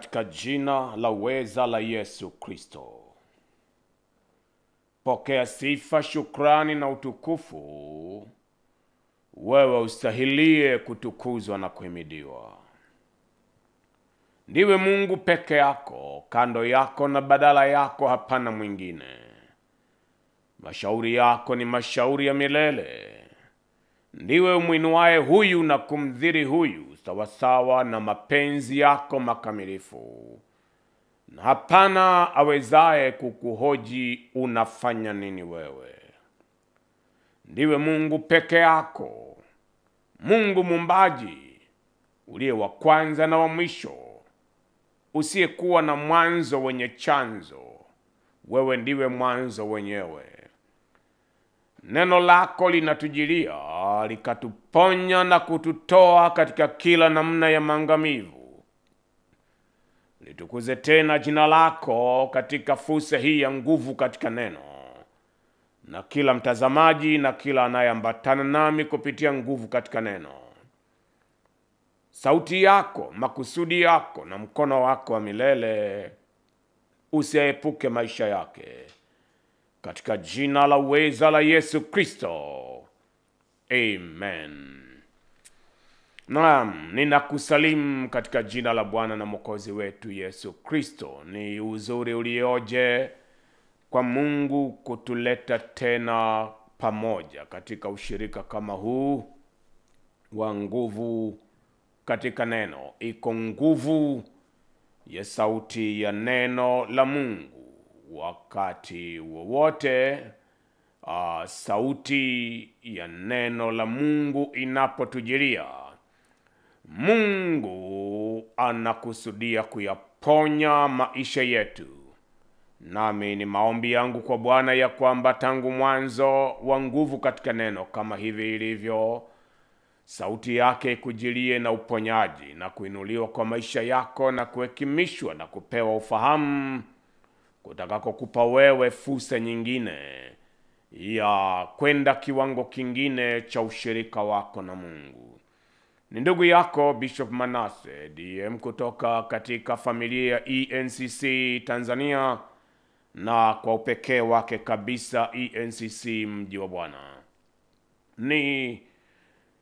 katika jina la uweza la Yesu Kristo. Pokea sifa, shukrani na utukufu. Wewe ustahilie kutukuzwa na kuhimidiwa. Ndiwe Mungu peke yako, kando yako na badala yako hapana mwingine. Mashauri yako ni mashauri ya milele. Ndiwe umwinuaye huyu na kumdhiri huyu sawasawa na mapenzi yako makamilifu. Na hapana awezaye kukuhoji unafanya nini wewe. Ndiwe Mungu peke yako, Mungu muumbaji, uliye wa kwanza na wa mwisho, usiyekuwa na mwanzo wenye chanzo. Wewe ndiwe mwanzo wenyewe. Neno lako linatujilia, likatuponya na kututoa katika kila namna ya maangamivu. Litukuze tena jina lako katika fursa hii ya nguvu katika neno. Na kila mtazamaji na kila anayeambatana nami kupitia nguvu katika neno. Sauti yako, makusudi yako na mkono wako wa milele usiaepuke maisha yake. Katika jina la uweza la Yesu Kristo. Amen. Naam, ninakusalimu katika jina la Bwana na Mwokozi wetu Yesu Kristo. Ni uzuri ulioje kwa Mungu kutuleta tena pamoja katika ushirika kama huu wa nguvu katika neno. Iko nguvu ya sauti ya neno la Mungu. Wakati wowote sauti ya neno la Mungu inapotujilia, Mungu anakusudia kuyaponya maisha yetu. Nami ni maombi yangu kwa Bwana ya kwamba tangu mwanzo wa nguvu katika neno kama hivi ilivyo, sauti yake kujilie na uponyaji na kuinuliwa kwa maisha yako na kuhekimishwa na kupewa ufahamu kutakako kupa wewe fursa nyingine ya kwenda kiwango kingine cha ushirika wako na Mungu. Ni ndugu yako Bishop Manase DM kutoka katika familia ya ENCC Tanzania, na kwa upekee wake kabisa ENCC Mji wa Bwana. Ni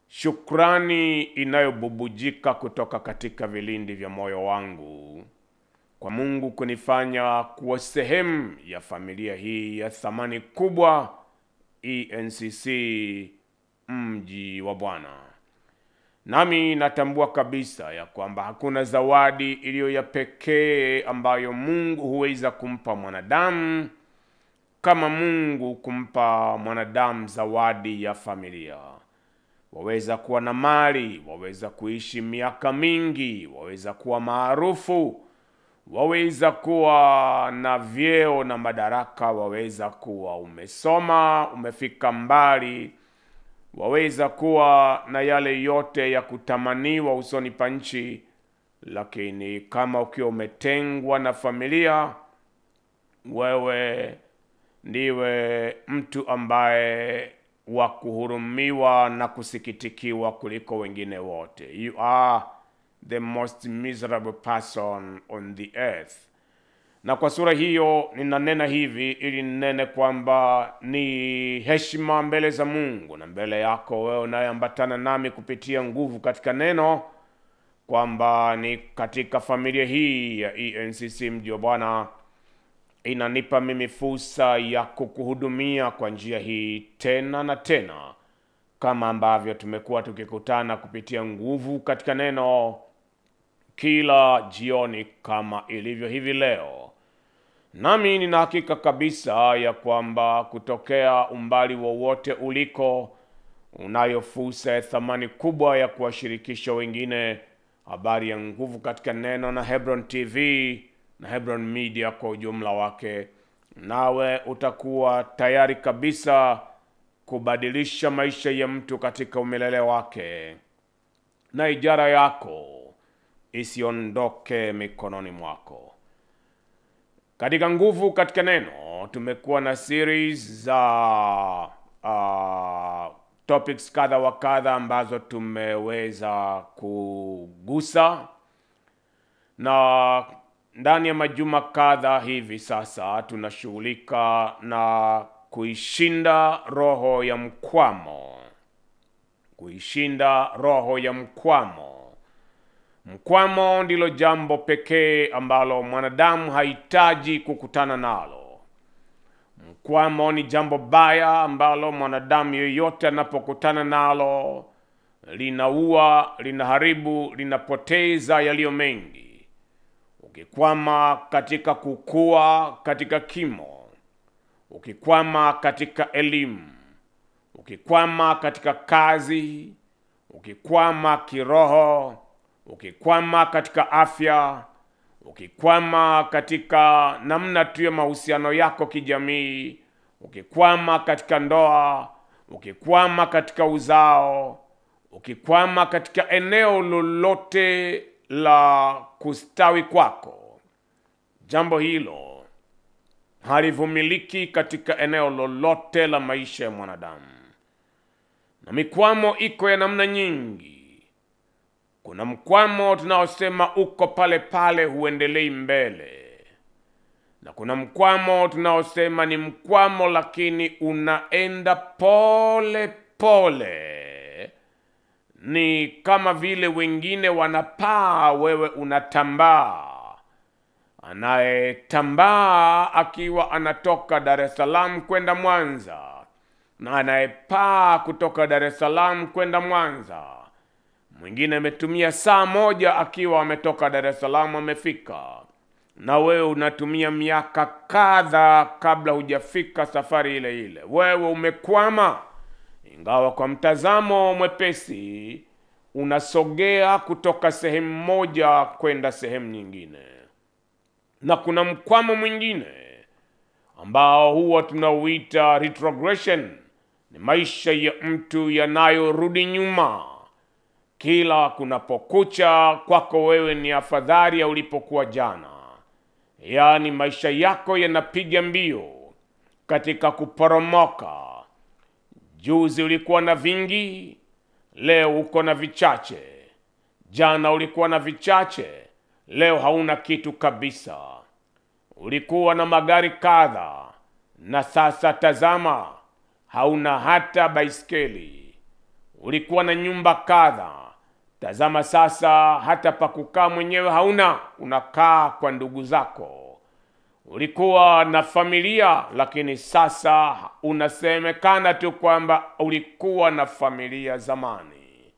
shukrani inayobubujika kutoka katika vilindi vya moyo wangu kwa Mungu kunifanya kuwa sehemu ya familia hii ya thamani kubwa, ENCC Mji wa Bwana. Nami natambua kabisa ya kwamba hakuna zawadi iliyo ya pekee ambayo Mungu huweza kumpa mwanadamu kama Mungu kumpa mwanadamu zawadi ya familia. Waweza kuwa na mali, waweza kuishi miaka mingi, waweza kuwa maarufu, waweza kuwa na vyeo na madaraka, waweza kuwa umesoma, umefika mbali, waweza kuwa na yale yote ya kutamaniwa usoni pa nchi, lakini kama ukiwa umetengwa na familia, wewe ndiwe mtu ambaye wa kuhurumiwa na kusikitikiwa kuliko wengine wote. You are the most miserable person on the earth. Na kwa sura hiyo ninanena hivi ili nene kwamba ni heshima mbele za Mungu na mbele yako wewe unayeambatana nami kupitia nguvu katika neno, kwamba ni katika familia hii ya ENCC Mji wa Bwana inanipa mimi fursa ya kukuhudumia kwa njia hii tena na tena, kama ambavyo tumekuwa tukikutana kupitia nguvu katika neno kila jioni kama ilivyo hivi leo. Nami nina hakika kabisa ya kwamba kutokea umbali wowote uliko, unayo fursa ya thamani kubwa ya kuwashirikisha wengine habari ya nguvu katika neno na Hebron TV na Hebron Media kwa ujumla wake. Nawe utakuwa tayari kabisa kubadilisha maisha ya mtu katika umilele wake, na ijara yako isiondoke mikononi mwako. Katika nguvu katika neno tumekuwa na series za topics kadha wa kadha ambazo tumeweza kugusa, Na ndani ya majuma kadha hivi sasa tunashughulika na kuishinda roho ya mkwamo. Kuishinda roho ya mkwamo. Mkwamo ndilo jambo pekee ambalo mwanadamu hahitaji kukutana nalo. Mkwamo ni jambo baya ambalo mwanadamu yeyote anapokutana nalo linaua, linaharibu, linapoteza yaliyo mengi. Ukikwama katika kukua katika kimo, ukikwama katika elimu, ukikwama katika kazi, ukikwama kiroho, ukikwama katika afya, ukikwama katika namna tu ya mahusiano yako kijamii, ukikwama katika ndoa, ukikwama katika uzao, ukikwama katika eneo lolote la kustawi kwako, jambo hilo halivumiliki katika eneo lolote la maisha ya mwanadamu. Na mikwamo iko ya namna nyingi. Kuna mkwamo tunaosema uko pale pale, huendelei mbele. Na kuna mkwamo tunaosema ni mkwamo lakini unaenda pole pole. Ni kama vile wengine wanapaa, wewe unatambaa. Anayetambaa akiwa anatoka Dar es Salaam kwenda Mwanza, na anayepaa kutoka Dar es Salaam kwenda Mwanza. Mwingine ametumia saa moja akiwa ametoka Dar es Salaam amefika, na wewe unatumia miaka kadha kabla hujafika safari ile ile. Wewe umekwama, ingawa kwa mtazamo mwepesi unasogea kutoka sehemu moja kwenda sehemu nyingine. Na kuna mkwamo mwingine ambao huwa tunauita retrogression. Ni maisha ya mtu yanayorudi nyuma. Kila kunapokucha kwako wewe ni afadhali ya ulipokuwa jana. Yaani maisha yako yanapiga mbio katika kuporomoka. Juzi ulikuwa na vingi, leo uko na vichache. Jana ulikuwa na vichache, leo hauna kitu kabisa. Ulikuwa na magari kadha, na sasa tazama, hauna hata baiskeli. Ulikuwa na nyumba kadha, tazama sasa hata pa kukaa mwenyewe hauna, unakaa kwa ndugu zako. Ulikuwa na familia, lakini sasa unasemekana tu kwamba ulikuwa na familia zamani.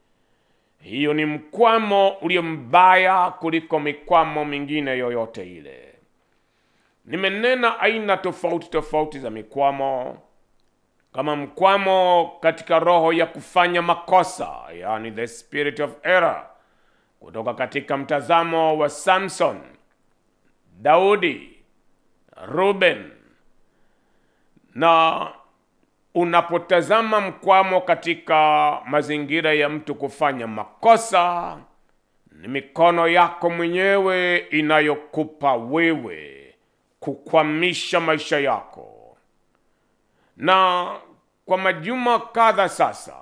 Hiyo ni mkwamo ulio mbaya kuliko mikwamo mingine yoyote ile. Nimenena aina tofauti tofauti za mikwamo, kama mkwamo katika roho ya kufanya makosa, yani the spirit of error, kutoka katika mtazamo wa Samson, Daudi, Ruben. Na unapotazama mkwamo katika mazingira ya mtu kufanya makosa, ni mikono yako mwenyewe inayokupa wewe kukwamisha maisha yako. Na kwa majuma kadha sasa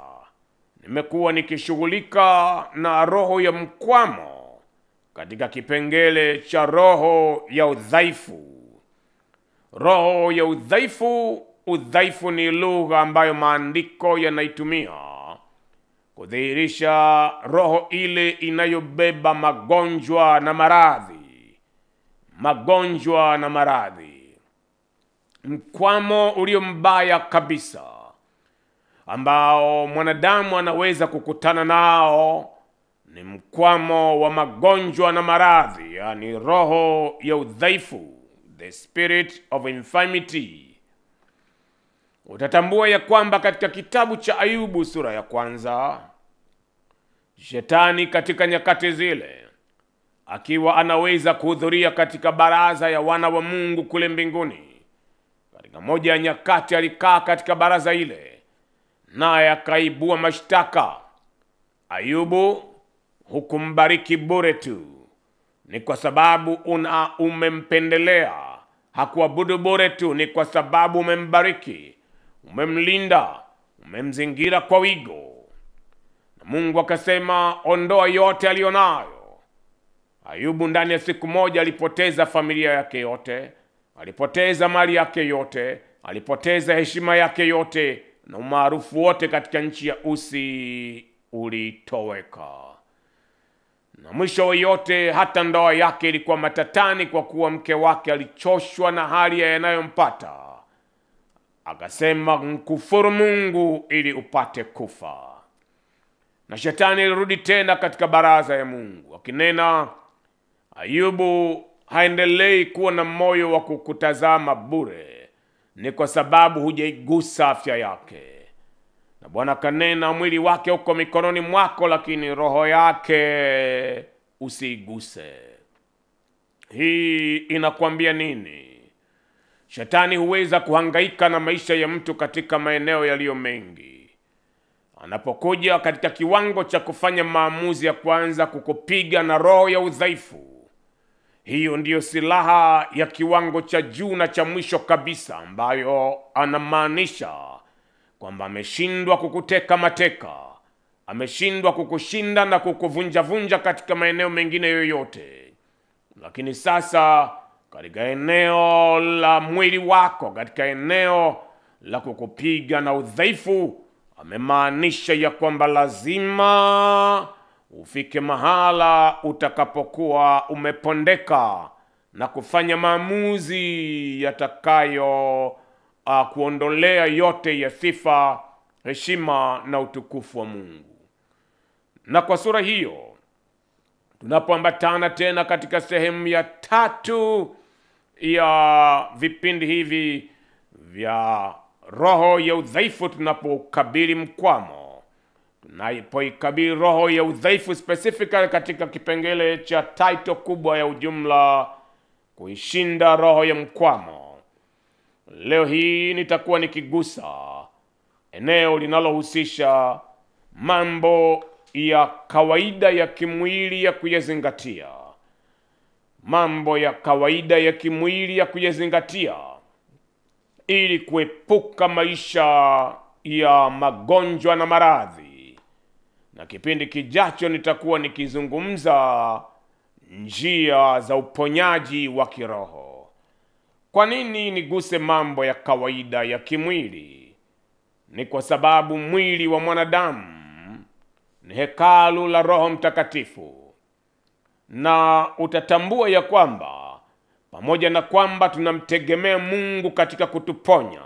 nimekuwa nikishughulika na roho ya mkwamo katika kipengele cha roho ya udhaifu. Roho ya udhaifu. Udhaifu ni lugha ambayo maandiko yanaitumia kudhihirisha roho ile inayobeba magonjwa na maradhi. Magonjwa na maradhi. Mkwamo ulio mbaya kabisa ambao mwanadamu anaweza kukutana nao ni mkwamo wa magonjwa na maradhi, yani roho ya udhaifu, the spirit of infirmity. Utatambua ya kwamba katika kitabu cha Ayubu sura ya 1, Shetani katika nyakati zile akiwa anaweza kuhudhuria katika baraza ya wana wa Mungu kule mbinguni. Katika moja ya nyakati alikaa katika baraza ile, naye akaibua mashtaka. Ayubu, hukumbariki bure tu, ni kwa sababu umempendelea. Hakuabudu bure tu, ni kwa sababu umembariki, umemlinda, umemzingira kwa wigo. Na Mungu akasema, ondoa yote alionayo, Ayubu ndani ya siku moja alipoteza familia yake yote, alipoteza mali yake yote, alipoteza heshima yake yote, na umaarufu wote katika nchi ya Usi ulitoweka. Na mwisho wa yote, hata ndoa yake ilikuwa matatani, kwa kuwa mke wake alichoshwa na hali yanayompata. Akasema, mkufuru Mungu ili upate kufa. Na shetani alirudi tena katika baraza ya Mungu akinena, Ayubu haendelei kuwa na moyo wa kukutazama bure, ni kwa sababu hujaigusa afya yake. Na Bwana kanena, mwili wake uko mikononi mwako, lakini roho yake usiiguse. Hii inakwambia nini? Shetani huweza kuhangaika na maisha ya mtu katika maeneo yaliyo mengi. Anapokuja katika kiwango cha kufanya maamuzi ya kwanza kukupiga na roho ya udhaifu, hiyo ndiyo silaha ya kiwango cha juu na cha mwisho kabisa, ambayo anamaanisha kwamba ameshindwa kukuteka mateka, ameshindwa kukushinda na kukuvunja katika maeneo mengine yoyote. Lakini sasa katika eneo la mwili wako, katika eneo la kukupiga na udhaifu, amemaanisha ya kwamba lazima ufike mahala utakapokuwa umepondeka na kufanya maamuzi yatakayo kuondolea yote ya sifa, heshima na utukufu wa Mungu. Na kwa sura hiyo, tunapoambatana tena katika sehemu ya 3 ya vipindi hivi vya roho ya udhaifu, tunapokabili mkwamo, tunapoikabili roho ya udhaifu specifically katika kipengele cha title kubwa ya ujumla, kuishinda roho ya mkwamo. Leo hii nitakuwa nikigusa eneo linalohusisha mambo ya kawaida ya kimwili ya kuyazingatia. Mambo ya kawaida ya kimwili ya kuyazingatia ili kuepuka maisha ya magonjwa na maradhi. Na kipindi kijacho nitakuwa nikizungumza njia za uponyaji wa kiroho. Kwa nini niguse mambo ya kawaida ya kimwili? Ni kwa sababu mwili wa mwanadamu ni hekalu la Roho Mtakatifu. Na utatambua ya kwamba pamoja na kwamba tunamtegemea Mungu katika kutuponya,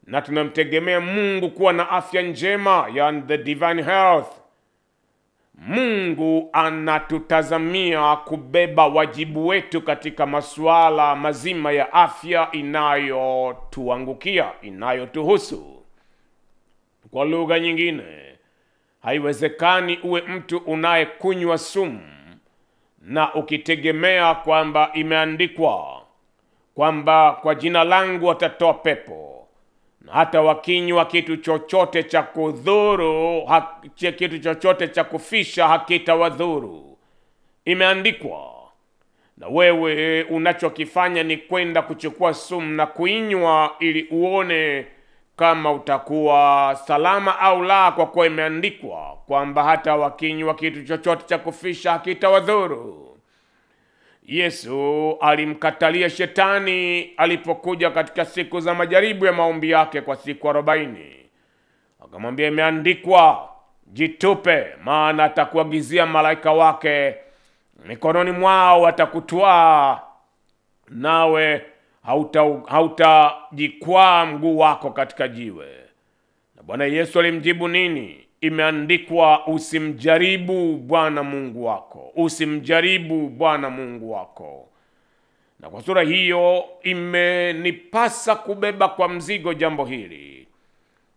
na tunamtegemea Mungu kuwa na afya njema, yani the divine health, Mungu anatutazamia kubeba wajibu wetu katika masuala mazima ya afya inayotuangukia, inayotuhusu. Kwa lugha nyingine, haiwezekani uwe mtu unayekunywa sumu na ukitegemea kwamba imeandikwa kwamba kwa jina langu watatoa pepo, na hata wakinywa kitu chochote cha kudhuru, kitu chochote cha kufisha hakitawadhuru. Imeandikwa. Na wewe unachokifanya ni kwenda kuchukua sumu na kuinywa ili uone kama utakuwa salama au la, kwa kuwa imeandikwa kwamba hata wakinywa kitu chochote cha kufisha hakitawadhuru. Yesu alimkatalia shetani alipokuja katika siku za majaribu ya maombi yake kwa siku 40. Akamwambia, imeandikwa, jitupe, maana atakuagizia malaika wake, mikononi mwao watakutwaa, nawe hautajikwaa mguu wako katika jiwe. Na Bwana Yesu alimjibu nini? Imeandikwa, usimjaribu Bwana Mungu wako. Usimjaribu Bwana Mungu wako. Na kwa sura hiyo imenipasa kubeba kwa mzigo jambo hili,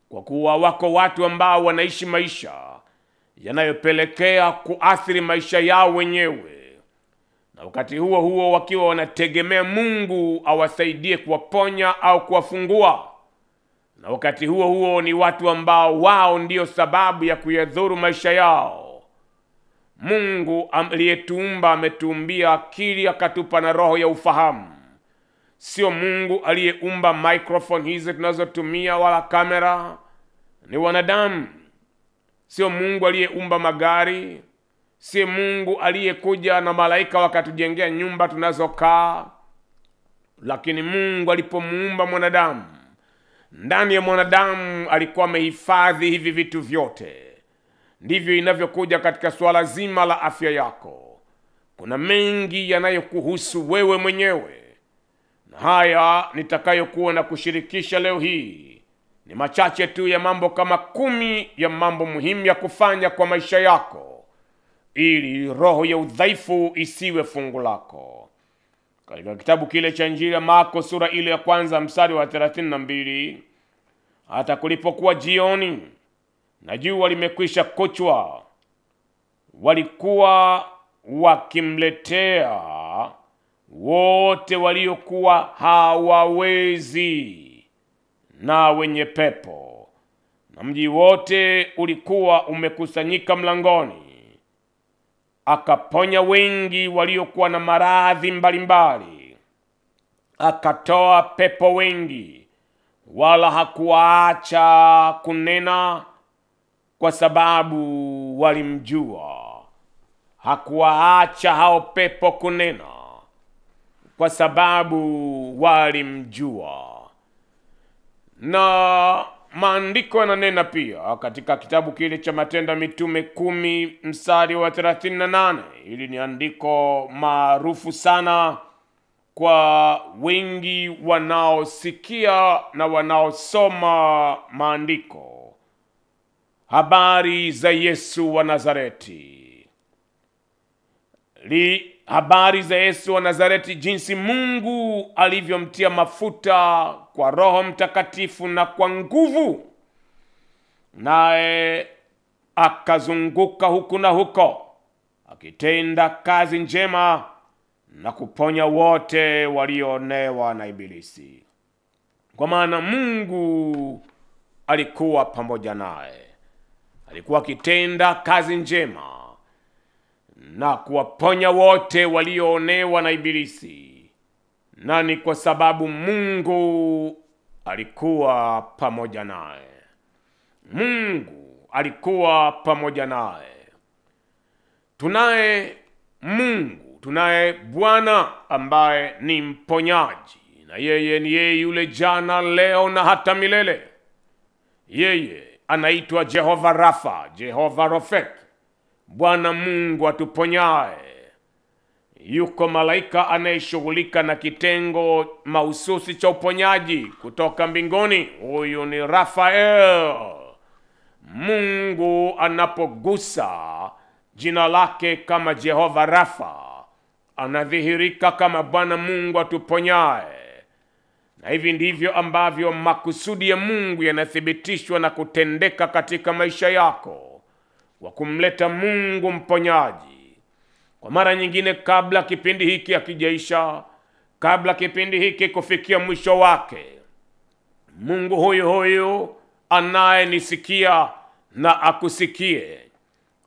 kwa kuwa wako watu ambao wanaishi maisha yanayopelekea kuathiri maisha yao wenyewe, na wakati huo huo wakiwa wanategemea Mungu awasaidie kuwaponya au kuwafungua. Na wakati huo huo ni watu ambao wao ndio sababu ya kuyadhuru maisha yao. Mungu aliyetuumba ametuumbia akili, akatupa na roho ya ufahamu. Sio Mungu aliyeumba microphone hizi tunazotumia wala kamera, ni wanadamu. Sio Mungu aliyeumba magari, si Mungu aliyekuja na malaika wakatujengea nyumba tunazokaa, lakini Mungu alipomuumba mwanadamu, ndani ya mwanadamu alikuwa amehifadhi hivi vitu vyote. Ndivyo inavyokuja katika swala zima la afya yako. Kuna mengi yanayokuhusu wewe mwenyewe, na haya nitakayokuwa na kushirikisha leo hii ni machache tu ya mambo kama 10 ya mambo muhimu ya kufanya kwa maisha yako, ili roho ya udhaifu isiwe fungu lako. Katika kitabu kile cha Injili ya Marko sura ile ya kwanza mstari wa 32, hata kulipokuwa jioni na jua limekwisha kuchwa, walikuwa wakimletea wote waliokuwa hawawezi na wenye pepo, na mji wote ulikuwa umekusanyika mlangoni. Akaponya wengi waliokuwa na maradhi mbalimbali, akatoa pepo wengi, wala hakuacha kunena kwa sababu walimjua. Hakuwaacha hao pepo kunena kwa sababu walimjua. Na maandiko yananena pia katika kitabu kile cha Matendo ya Mitume 10 mstari wa 38. Hili ni andiko maarufu sana kwa wengi wanaosikia na wanaosoma maandiko. Habari za Yesu wa Nazareti. Habari za Yesu wa Nazareti, jinsi Mungu alivyomtia mafuta kwa Roho Mtakatifu na kwa nguvu, naye akazunguka huku na huko akitenda kazi njema na kuponya wote walioonewa na Ibilisi. Kwa maana Mungu alikuwa pamoja naye, alikuwa akitenda kazi njema na kuwaponya wote walioonewa na Ibilisi. Na ni kwa sababu Mungu alikuwa pamoja naye. Mungu alikuwa pamoja naye. Tunaye Mungu, tunaye Bwana ambaye ni mponyaji, na yeye ni yeye yule jana, leo na hata milele. Yeye anaitwa Jehova Rafa, Jehova Rofek, Bwana Mungu atuponyaye. Yuko malaika anayeshughulika na kitengo mahususi cha uponyaji kutoka mbinguni. Huyu ni Rafael. Mungu anapogusa jina lake kama Jehova Rafa, anadhihirika kama Bwana Mungu atuponyaye. Na hivi ndivyo ambavyo makusudi ya Mungu yanathibitishwa na kutendeka katika maisha yako, wa kumleta Mungu mponyaji. Kwa mara nyingine, kabla kipindi hiki hakijaisha, kabla kipindi hiki kufikia mwisho wake, Mungu huyu anayenisikia na akusikie,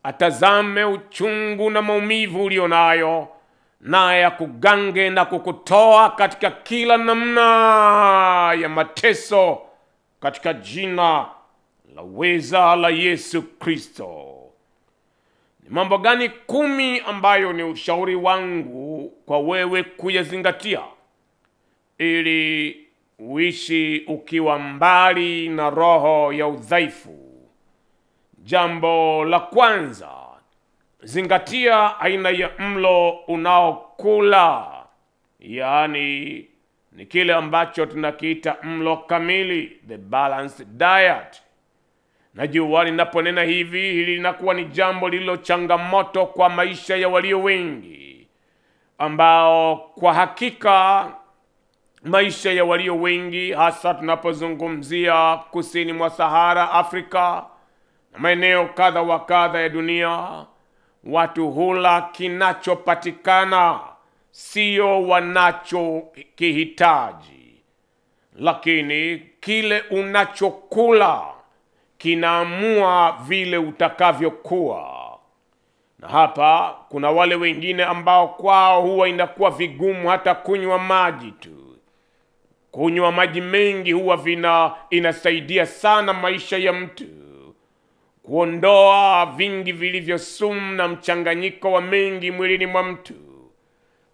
atazame uchungu na maumivu ulionayo, naye akugange na kukutoa katika kila namna ya mateso, katika jina la uweza la Yesu Kristo. Ni mambo gani 10 ambayo ni ushauri wangu kwa wewe kuyazingatia ili uishi ukiwa mbali na roho ya udhaifu? Jambo la kwanza, zingatia aina ya mlo unaokula. Yaani ni kile ambacho tunakiita mlo kamili, the balanced diet. Najua ninaponena hivi, hili linakuwa ni jambo lililo changamoto kwa maisha ya walio wengi, ambao kwa hakika maisha ya walio wengi, hasa tunapozungumzia kusini mwa Sahara, Afrika na maeneo kadha wa kadha ya dunia, watu hula kinachopatikana, sio wanachokihitaji. Lakini kile unachokula kinaamua vile utakavyokuwa. Na hapa kuna wale wengine ambao kwao huwa inakuwa vigumu hata kunywa maji tu. Kunywa maji mengi huwa inasaidia sana maisha ya mtu. kuondoa vingi vilivyo sumu na mchanganyiko wa mengi mwilini mwa mtu.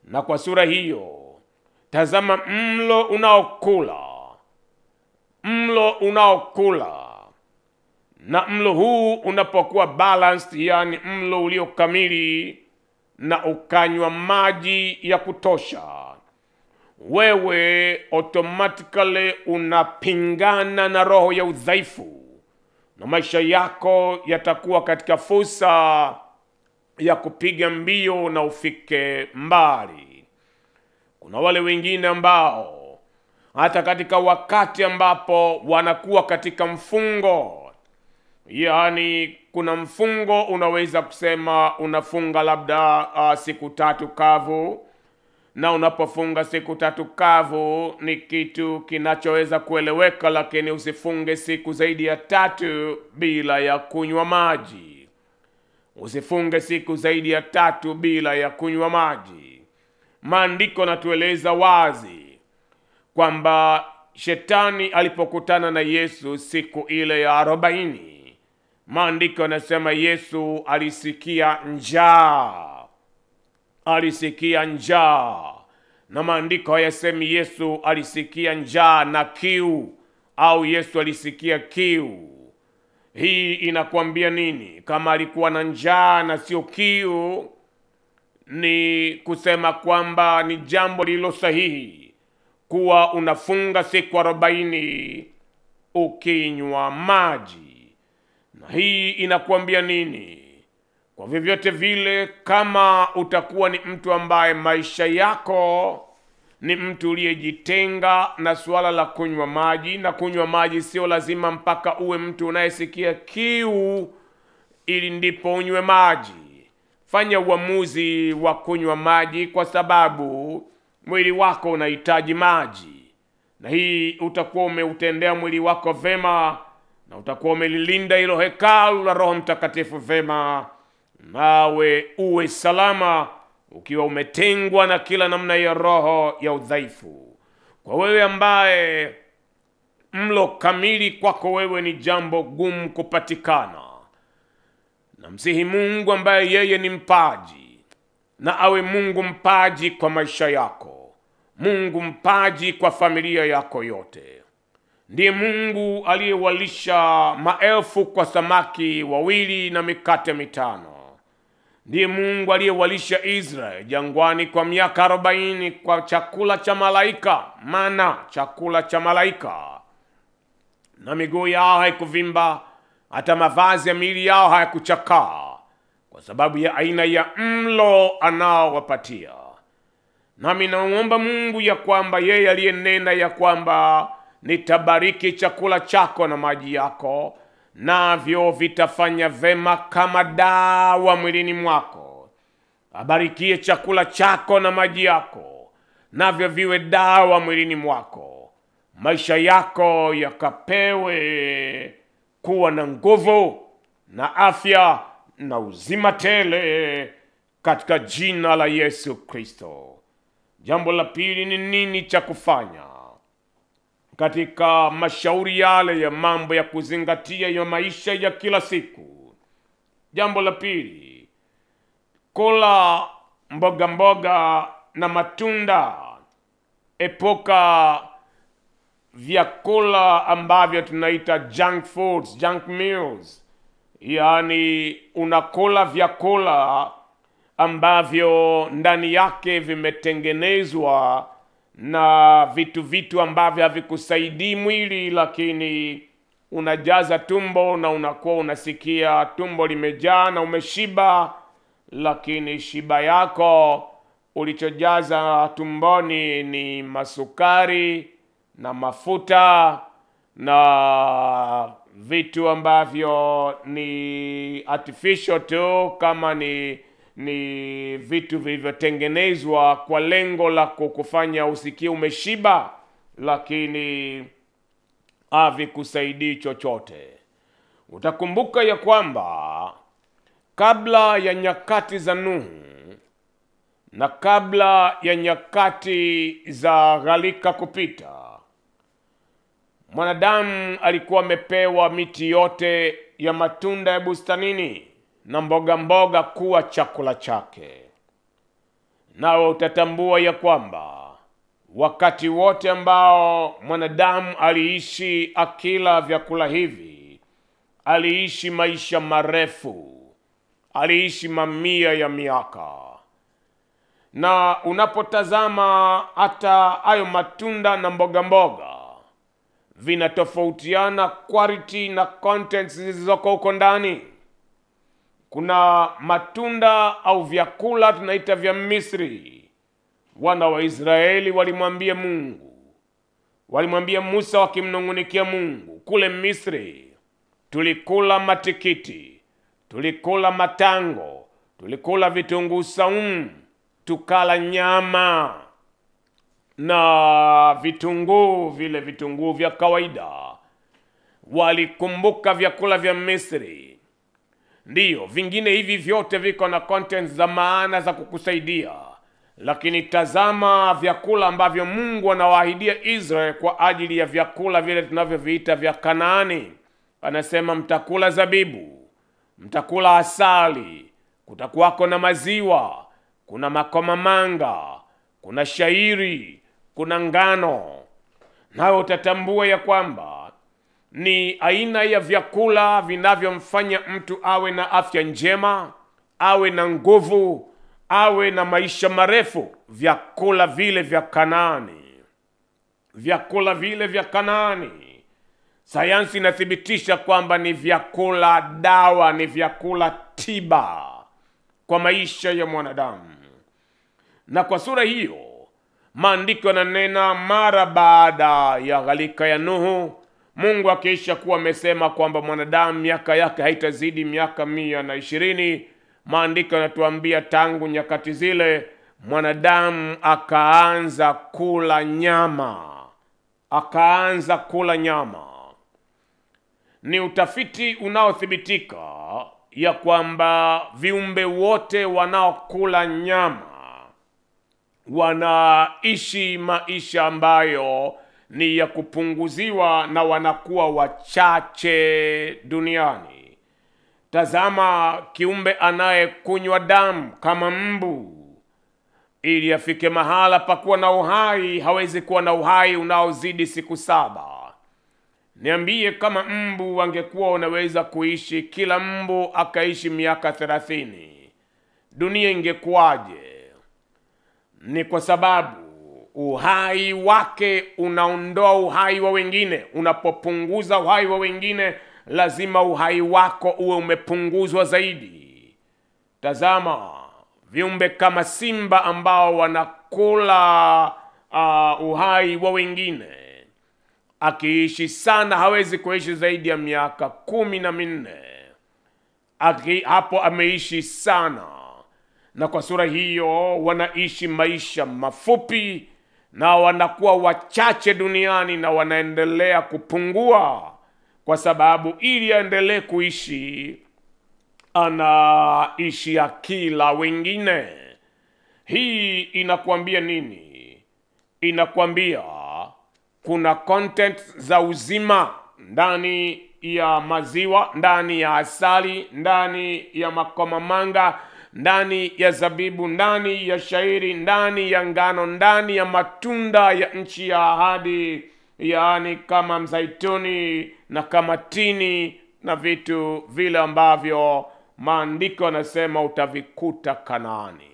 Na kwa sura hiyo, tazama mlo unaokula, na mlo huu unapokuwa balanced, yani mlo ulio kamili, na ukanywa maji ya kutosha, wewe automatically unapingana na roho ya udhaifu, na maisha yako yatakuwa katika fursa ya kupiga mbio na ufike mbali. Kuna wale wengine ambao hata katika wakati ambapo wanakuwa katika mfungo, yani kuna mfungo, unaweza kusema unafunga labda siku 3 kavu, na unapofunga siku 3 kavu ni kitu kinachoweza kueleweka, lakini usifunge siku zaidi ya 3 bila ya kunywa maji. Usifunge siku zaidi ya 3 bila ya kunywa maji. Maandiko natueleza wazi kwamba Shetani alipokutana na Yesu siku ile ya 40, maandiko yanasema Yesu alisikia njaa. Na maandiko hayasemi Yesu alisikia njaa na kiu, au Yesu alisikia kiu. Hii inakuambia nini? Kama alikuwa na njaa na sio kiu, ni kusema kwamba ni jambo lililo sahihi kuwa unafunga siku 40 ukinywa maji. Na hii inakuambia nini? Kwa vyovyote vile, kama utakuwa ni mtu ambaye maisha yako ni mtu uliyejitenga na suala la kunywa maji, na kunywa maji sio lazima mpaka uwe mtu unayesikia kiu ili ndipo unywe maji. Fanya uamuzi wa kunywa maji kwa sababu mwili wako unahitaji maji, na hii utakuwa umeutendea mwili wako vema, na utakuwa umelilinda hilo hekalu la Roho Mtakatifu vema, nawe uwe salama ukiwa umetengwa na kila namna ya roho ya udhaifu. Kwa wewe ambaye mlo kamili kwako wewe ni jambo gumu kupatikana, na msihi Mungu ambaye yeye ni mpaji, na awe Mungu mpaji kwa maisha yako, Mungu mpaji kwa familia yako yote. Ndiye Mungu aliyewalisha maelfu kwa samaki 2 na mikate 5. Ndiye Mungu aliyewalisha Israeli jangwani kwa miaka 40 kwa chakula cha malaika, mana, chakula cha malaika. Na miguu yao haikuvimba, hata mavazi ya miili yao hayakuchakaa, kwa sababu ya aina ya mlo anaowapatia. Nami naomba Mungu ya kwamba yeye aliyenena ya kwamba nitabariki chakula chako na maji yako, navyo vitafanya vema kama dawa mwilini mwako. Abarikie chakula chako na maji yako, navyo viwe dawa mwilini mwako. Maisha yako yakapewe kuwa na nguvu na afya na uzima tele katika jina la Yesu Kristo. Jambo la pili ni nini cha kufanya katika mashauri yale ya mambo ya kuzingatia ya maisha ya kila siku? Jambo la pili, kula mboga na matunda. Epuka vyakula ambavyo tunaita junk foods, junk meals. Yani unakula vyakula ambavyo ndani yake vimetengenezwa na vitu ambavyo havikusaidii mwili, lakini unajaza tumbo na unakuwa unasikia tumbo limejaa na umeshiba, lakini shiba yako ulichojaza tumboni ni masukari na mafuta na vitu ambavyo ni artificial tu, kama ni vitu vilivyotengenezwa kwa lengo la kukufanya usikie umeshiba, lakini havikusaidii chochote. Utakumbuka ya kwamba kabla ya nyakati za Nuhu na kabla ya nyakati za gharika kupita, mwanadamu alikuwa amepewa miti yote ya matunda ya bustanini na mboga mboga kuwa chakula chake. Nawe utatambua ya kwamba wakati wote ambao mwanadamu aliishi akila vyakula hivi, aliishi maisha marefu, aliishi mamia ya miaka. Na unapotazama hata hayo matunda na mboga mboga, vinatofautiana quality na contents zilizoko huko ndani. Kuna matunda au vyakula tunaita vya Misri. Wana wa Israeli walimwambia Musa wakimnungunikia Mungu, kule Misri tulikula matikiti, tulikula matango, tulikula vitunguu saumu, tukala nyama na vitunguu vya kawaida. Walikumbuka vyakula vya Misri. Ndiyo, vingine hivi vyote viko na contents za maana za kukusaidia. Lakini tazama vyakula ambavyo Mungu anawaahidia Israeli kwa ajili ya vyakula vile tunavyoviita vya Kanaani. Anasema mtakula zabibu, mtakula asali, kutakuwako na maziwa, kuna makomamanga, kuna shairi, kuna ngano. Nawe utatambua ya kwamba ni aina ya vyakula vinavyomfanya mtu awe na afya njema, awe na nguvu, awe na maisha marefu. Vyakula vile vya Kanaani. Vyakula vile vya Kanaani, sayansi inathibitisha kwamba ni vyakula dawa, ni vyakula tiba kwa maisha ya mwanadamu. Na kwa sura hiyo, maandiko yananena mara baada ya gharika ya Nuhu, Mungu akiisha kuwa amesema kwamba mwanadamu miaka yake haitazidi miaka 120, maandiko yanatuambia tangu nyakati zile mwanadamu akaanza kula nyama. Ni utafiti unaothibitika ya kwamba viumbe wote wanaokula nyama wanaishi maisha ambayo ni ya kupunguziwa na wanakuwa wachache duniani. Tazama kiumbe anayekunywa damu kama mbu, ili afike mahala pakuwa na uhai, hawezi kuwa na uhai unaozidi siku 7. Niambie, kama mbu wangekuwa unaweza kuishi, kila mbu akaishi miaka 30, dunia ingekuwaje? Ni kwa sababu uhai wake unaondoa uhai wa wengine. Unapopunguza uhai wa wengine, lazima uhai wako uwe umepunguzwa zaidi. Tazama viumbe kama simba ambao wanakula uhai wa wengine. Akiishi sana hawezi kuishi zaidi ya miaka 14. Hapo ameishi sana. Na kwa sura hiyo wanaishi maisha mafupi na wanakuwa wachache duniani, na wanaendelea kupungua kwa sababu ili aendelee kuishi anaishi akila wengine. Hii inakuambia nini? Inakuambia kuna content za uzima ndani ya maziwa, ndani ya asali, ndani ya makomamanga, ndani ya zabibu, ndani ya shairi, ndani ya ngano, ndani ya matunda ya nchi ya ahadi, yaani kama mzaituni na kama tini na vitu vile ambavyo maandiko yanasema utavikuta Kanaani.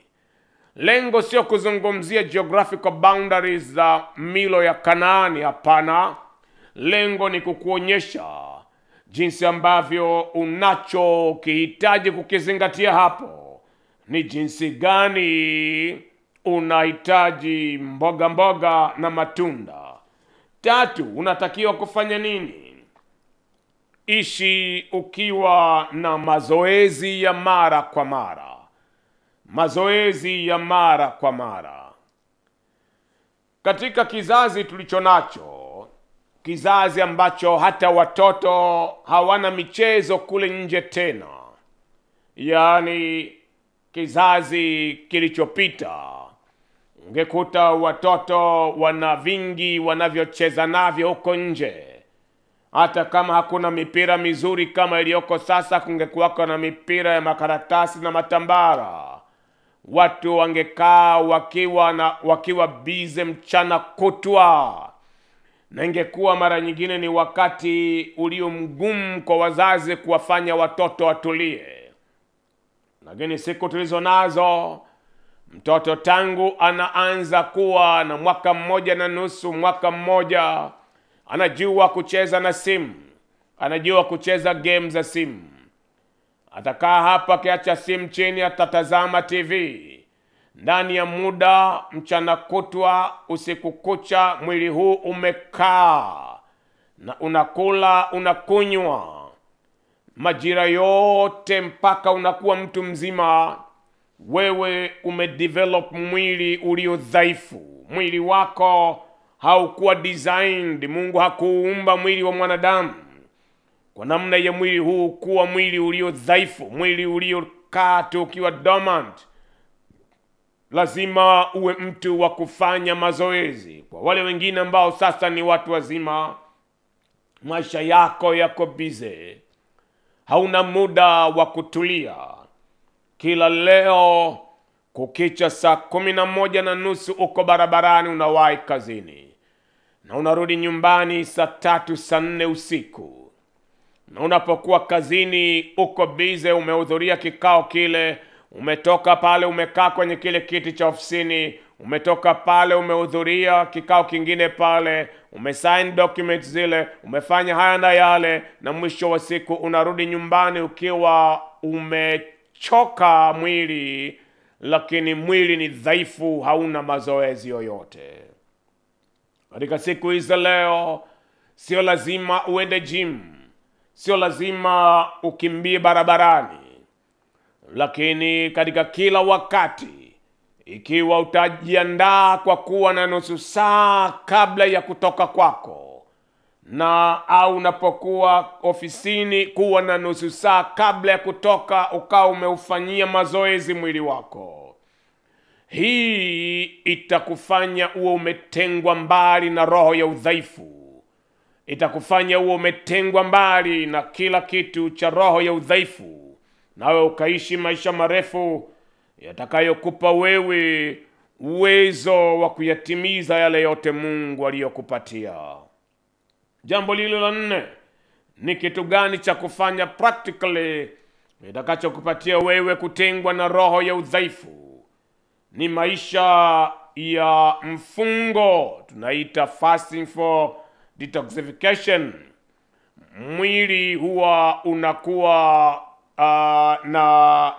Lengo sio kuzungumzia geographical boundaries za milo ya Kanaani, hapana. Lengo ni kukuonyesha jinsi ambavyo unachokihitaji kukizingatia hapo ni jinsi gani unahitaji mboga na matunda. 3, unatakiwa kufanya nini? Ishi ukiwa na mazoezi ya mara kwa mara. Mazoezi ya mara kwa mara. Katika kizazi tulicho nacho, kizazi ambacho hata watoto hawana michezo kule nje tena, yaani kizazi kilichopita, ungekuta watoto wana vingi wanavyocheza navyo huko nje, Hata kama hakuna mipira mizuri kama iliyoko sasa, kungekuwako na mipira ya makaratasi na matambara. Watu wangekaa wakiwa bize mchana kutwa, na ingekuwa mara nyingine ni wakati ulio mgumu kwa wazazi kuwafanya watoto watulie. Lakini siku tulizo nazo, mtoto tangu anaanza kuwa na mwaka 1.5, mwaka 1, anajua kucheza na simu, anajua kucheza game za simu. Atakaa hapa, akiacha simu chini, atatazama TV. Ndani ya muda mchana kutwa, usiku kucha, mwili huu umekaa na unakula, unakunywa majira yote mpaka unakuwa mtu mzima. Wewe umedevelop mwili ulio dhaifu. Mwili wako haukuwa designed. Mungu hakuumba mwili wa mwanadamu kwa namna ya mwili huu kuwa mwili ulio dhaifu, mwili uliokaa tu ukiwa dormant. Lazima uwe mtu wa kufanya mazoezi. Kwa wale wengine ambao sasa ni watu wazima, maisha yako yako bize, hauna muda wa kutulia. Kila leo kukicha saa 11:30 uko barabarani, unawahi kazini, na unarudi nyumbani saa 3, saa 4 usiku. Na unapokuwa kazini uko bize, umehudhuria kikao kile, umetoka pale, umekaa kwenye kile kiti cha ofisini, umetoka pale, umehudhuria kikao kingine pale, umesign documents zile, umefanya haya na yale, na mwisho wa siku unarudi nyumbani ukiwa umechoka mwili, lakini mwili ni dhaifu, hauna mazoezi yoyote. Katika siku hizi leo, sio lazima uende gym, sio lazima ukimbie barabarani, lakini katika kila wakati, ikiwa utajiandaa kwa kuwa na nusu saa kabla ya kutoka kwako, na au unapokuwa ofisini kuwa na nusu saa kabla ya kutoka, ukao umeufanyia mazoezi mwili wako, hii itakufanya uwe umetengwa mbali na roho ya udhaifu. Itakufanya uwe umetengwa mbali na kila kitu cha roho ya udhaifu, nawe ukaishi maisha marefu yatakayokupa wewe uwezo wa kuyatimiza yale yote Mungu aliyokupatia. Jambo lile la 4, ni kitu gani cha kufanya practically itakachokupatia wewe kutengwa na roho ya udhaifu? Ni maisha ya mfungo, tunaita fasting for detoxification. Mwili huwa unakuwa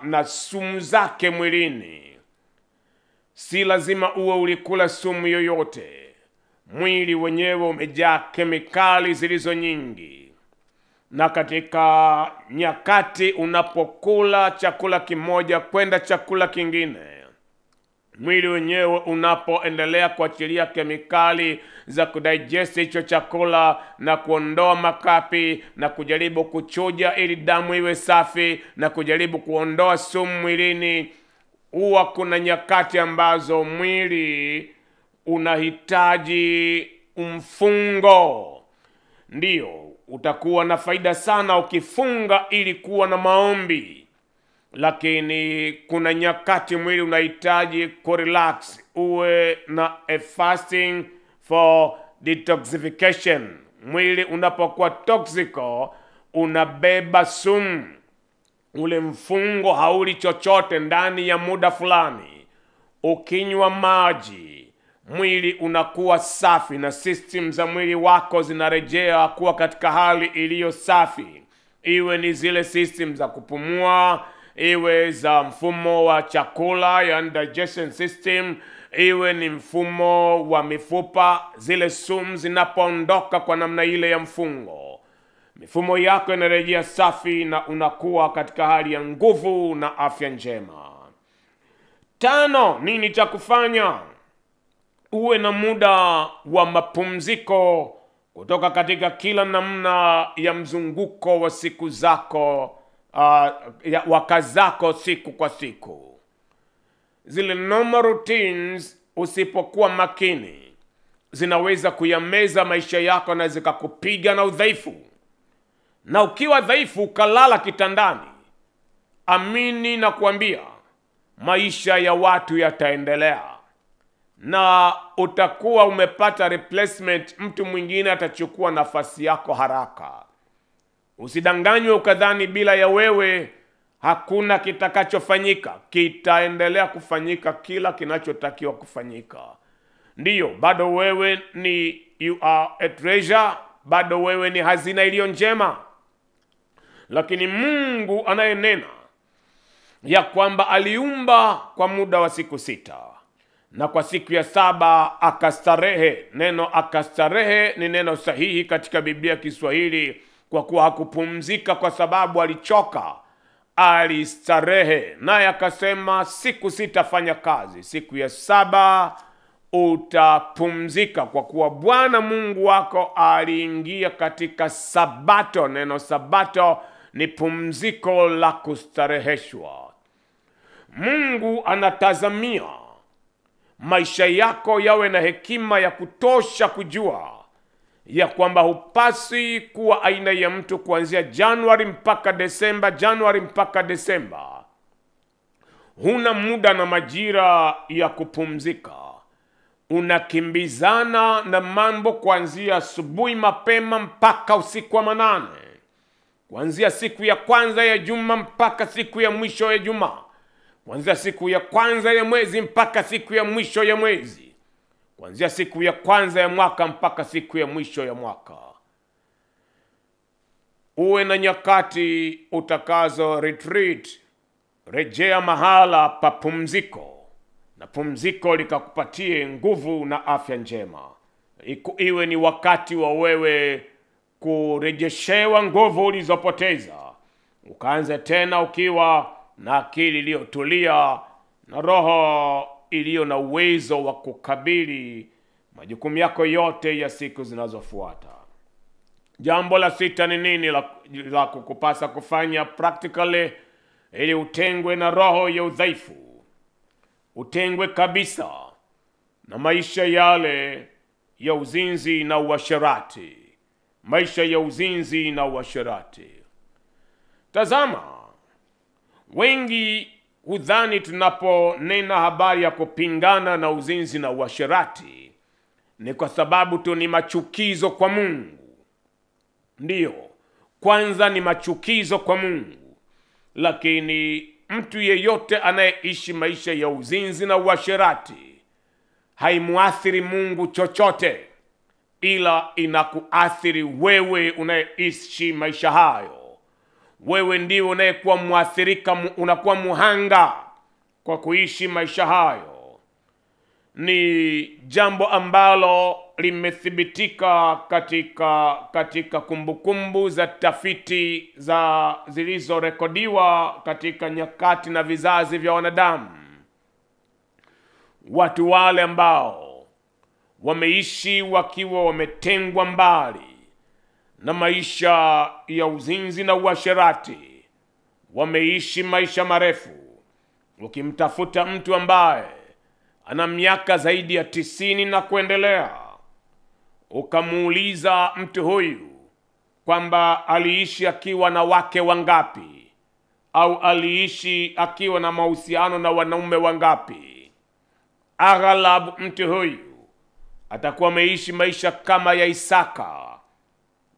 na sumu zake mwilini. Si lazima uwe ulikula sumu yoyote. Mwili wenyewe umejaa kemikali zilizo nyingi, na katika nyakati unapokula chakula kimoja kwenda chakula kingine, mwili wenyewe unapoendelea kuachilia kemikali za kudigest hicho chakula na kuondoa makapi na kujaribu kuchuja ili damu iwe safi na kujaribu kuondoa sumu mwilini, huwa kuna nyakati ambazo mwili unahitaji mfungo. Ndiyo, utakuwa na faida sana ukifunga ili kuwa na maombi, lakini kuna nyakati mwili unahitaji kurelax, uwe na a fasting for detoxification. Mwili unapokuwa toxico, unabeba sumu. Ule mfungo hauli chochote ndani ya muda fulani. Ukinywa maji, mwili unakuwa safi na system za mwili wako zinarejea kuwa katika hali iliyo safi. Iwe ni zile system za kupumua, iwe za mfumo wa chakula, yani digestion system, iwe ni mfumo wa mifupa. Zile sumu zinapoondoka kwa namna ile ya mfungo, mifumo yako inarejea safi na unakuwa katika hali ya nguvu na afya njema. 5, nini cha kufanya? Uwe na muda wa mapumziko kutoka katika kila namna ya mzunguko wa siku zako, wa kazi zako siku kwa siku. Zile normal routines usipokuwa makini, zinaweza kuyameza maisha yako na zikakupiga na udhaifu. Na ukiwa dhaifu ukalala kitandani, amini na kuambia, maisha ya watu yataendelea na utakuwa umepata replacement. Mtu mwingine atachukua nafasi yako haraka. Usidanganywe ukadhani bila ya wewe hakuna kitakachofanyika. Kitaendelea kufanyika kila kinachotakiwa kufanyika. Ndiyo, bado wewe you are a treasure, bado wewe ni hazina iliyo njema. Lakini Mungu anayenena ya kwamba aliumba kwa muda wa siku 6 na kwa siku ya 7 akastarehe. Neno akastarehe ni neno sahihi katika Biblia Kiswahili, kwa kuwa hakupumzika kwa sababu alichoka, alistarehe. Naye akasema siku 6 fanya kazi, siku ya 7 utapumzika, kwa kuwa Bwana Mungu wako aliingia katika sabato. Neno sabato ni pumziko la kustareheshwa. Mungu anatazamia maisha yako yawe na hekima ya kutosha kujua ya kwamba hupasi kuwa aina ya mtu kuanzia Januari mpaka Desemba huna muda na majira ya kupumzika. Unakimbizana na mambo kuanzia asubuhi mapema mpaka usiku wa manane, kuanzia siku ya kwanza ya juma mpaka siku ya mwisho ya juma, kuanzia siku ya kwanza ya mwezi mpaka siku ya mwisho ya mwezi, kuanzia siku ya kwanza ya mwaka mpaka siku ya mwisho ya mwaka. Uwe na nyakati utakazo retreat, rejea mahala pa pumziko, na pumziko likakupatie nguvu na afya njema. Iwe ni wakati wa wewe kurejeshewa nguvu ulizopoteza, ukaanze tena ukiwa na akili iliyotulia na roho iliyo na uwezo wa kukabili majukumu yako yote ya siku zinazofuata. Jambo la 6 ni nini la kukupasa kufanya practically ili utengwe na roho ya udhaifu? Utengwe kabisa na maisha yale ya uzinzi na uasherati. Maisha ya uzinzi na uasherati. Tazama, wengi hudhani tunaponena habari ya kupingana na uzinzi na uasherati ni kwa sababu tu ni machukizo kwa Mungu. Ndiyo, kwanza ni machukizo kwa Mungu. Lakini mtu yeyote anayeishi maisha ya uzinzi na uasherati haimuathiri Mungu chochote, ila inakuathiri wewe unayeishi maisha hayo. Wewe ndiwe unayekuwa muathirika, unakuwa muhanga kwa kuishi maisha hayo. Ni jambo ambalo limethibitika katika kumbukumbu za tafiti zilizorekodiwa katika nyakati na vizazi vya wanadamu. Watu wale ambao wameishi wakiwa wametengwa mbali na maisha ya uzinzi na uasherati, wameishi maisha marefu. Ukimtafuta mtu ambaye ana miaka zaidi ya 90 na kuendelea, ukamuuliza mtu huyu kwamba aliishi akiwa na wake wangapi, au aliishi akiwa na mahusiano na wanaume wangapi, aghalabu mtu huyu atakuwa ameishi maisha kama ya Isaka,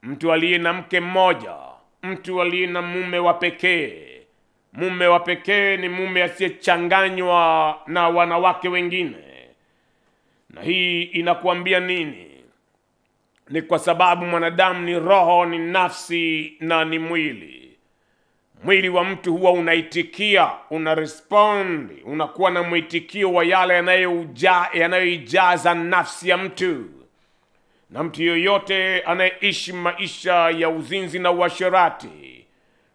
mtu aliye na mke mmoja, mtu aliye na mume wa pekee. Mume wa pekee ni mume asiyechanganywa na wanawake wengine. Na hii inakuambia nini? Ni kwa sababu mwanadamu ni roho, ni nafsi na ni mwili. Mwili wa mtu huwa unaitikia, unarespond, unakuwa na mwitikio wa yale yanayoijaza nafsi ya mtu. Na mtu yoyote anayeishi maisha ya uzinzi na uasherati,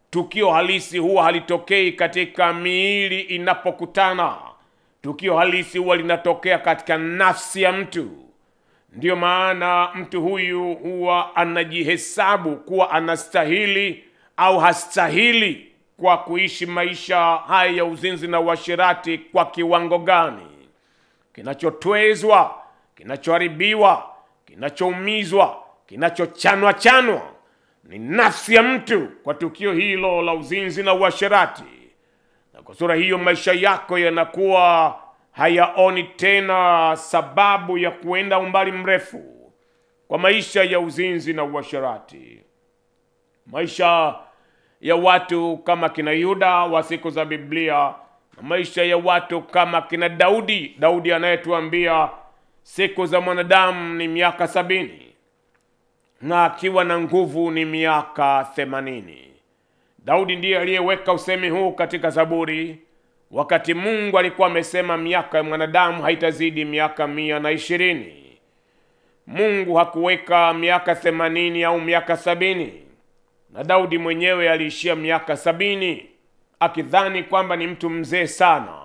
tukio halisi huwa halitokei katika miili inapokutana. Tukio halisi huwa linatokea katika nafsi ya mtu. Ndiyo maana mtu huyu huwa anajihesabu kuwa anastahili au hastahili kwa kuishi maisha haya ya uzinzi na uasherati kwa kiwango gani. Kinachotwezwa kinachoharibiwa, kinachoumizwa, kinachochanwa ni nafsi ya mtu kwa tukio hilo la uzinzi na uasherati. Na kwa sura hiyo maisha yako yanakuwa hayaoni tena sababu ya kuenda umbali mrefu kwa maisha ya uzinzi na uasherati. Maisha ya watu kama kina Yuda wa siku za Biblia, na maisha ya watu kama kina Daudi anayetuambia siku za mwanadamu ni miaka 70 na akiwa na nguvu ni miaka 80. Daudi ndiye aliyeweka usemi huu katika Zaburi, wakati Mungu alikuwa amesema miaka ya mwanadamu haitazidi miaka 120. Mungu hakuweka miaka 80 au miaka 70, na Daudi mwenyewe aliishia miaka 70 akidhani kwamba ni mtu mzee sana,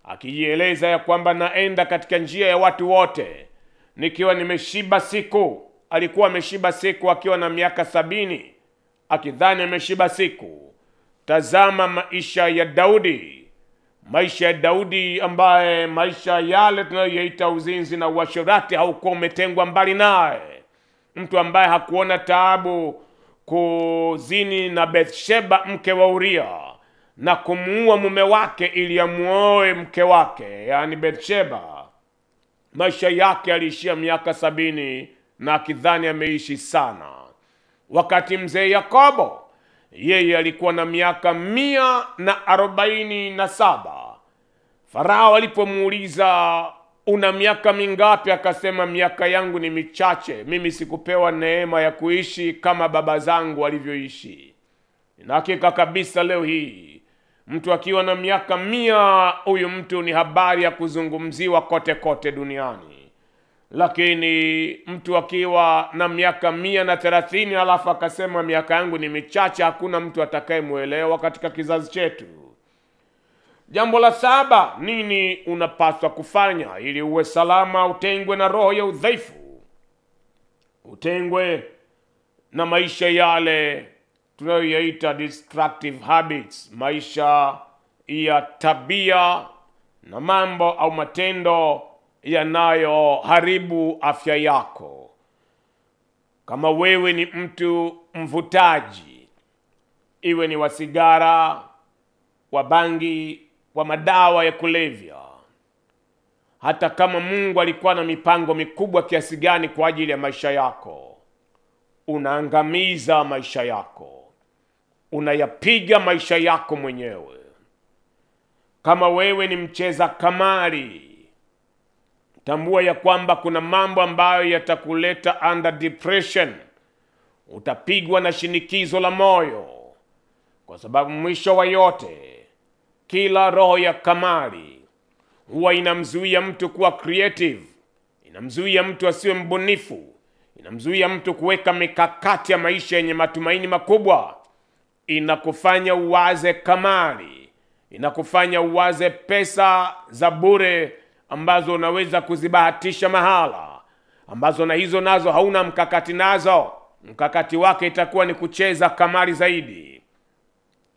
akijieleza ya kwamba naenda katika njia ya watu wote nikiwa nimeshiba siku. Alikuwa ameshiba siku akiwa na miaka 70, akidhani ameshiba siku. Tazama maisha ya Daudi, maisha ya Daudi ambaye maisha yale tunayoyaita uzinzi na uasherati haukuwa umetengwa mbali naye, mtu ambaye hakuona taabu kuzini na Bathsheba mke wa Uria na kumuua mume wake ili amuoe mke wake, yani Bathsheba. Maisha yake aliishia miaka 70 na akidhani ameishi sana. Wakati mzee Yakobo, yeye alikuwa na miaka 147. Farao alipomuuliza una miaka mingapi, akasema miaka yangu ni michache, mimi sikupewa neema ya kuishi kama baba zangu walivyoishi. Na hakika kabisa leo hii mtu akiwa na miaka 100, huyu mtu ni habari ya kuzungumziwa kote kote duniani. Lakini mtu akiwa na miaka 130 alafu akasema miaka yangu ni michache, hakuna mtu atakayemuelewa katika kizazi chetu. Jambo la 7, nini unapaswa kufanya ili uwe salama, utengwe na roho ya udhaifu, utengwe na maisha yale tunayoyaita destructive habits, maisha ya tabia na mambo au matendo yanayoharibu afya yako. Kama wewe ni mtu mvutaji, iwe ni wa sigara, wa bangi, wa madawa ya kulevya, hata kama Mungu alikuwa na mipango mikubwa kiasi gani kwa ajili ya maisha yako, unaangamiza maisha yako, unayapiga maisha yako mwenyewe. Kama wewe ni mcheza kamari, tambua ya kwamba kuna mambo ambayo yatakuleta under depression. Utapigwa na shinikizo la moyo, kwa sababu mwisho wa yote kila roho ya kamari huwa inamzuia mtu kuwa creative, inamzuia mtu asiwe mbunifu, inamzuia mtu kuweka mikakati ya maisha yenye matumaini makubwa. Inakufanya uwaze kamari, inakufanya uwaze pesa za bure ambazo unaweza kuzibahatisha mahala, ambazo na hizo nazo hauna mkakati nazo. Mkakati wake itakuwa ni kucheza kamari zaidi.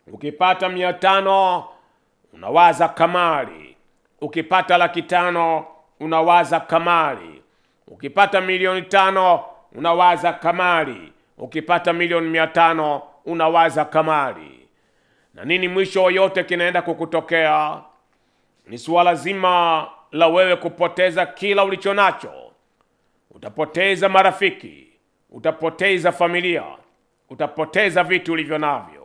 Ukipata 500 unawaza kamari, ukipata 500,000 unawaza kamari, ukipata 500,000 unawaza kamari, ukipata 500,000 unawaza kamari. Na nini mwisho wa yote kinaenda kukutokea? Ni suala zima la wewe kupoteza kila ulicho nacho. Utapoteza marafiki, utapoteza familia, utapoteza vitu ulivyo navyo.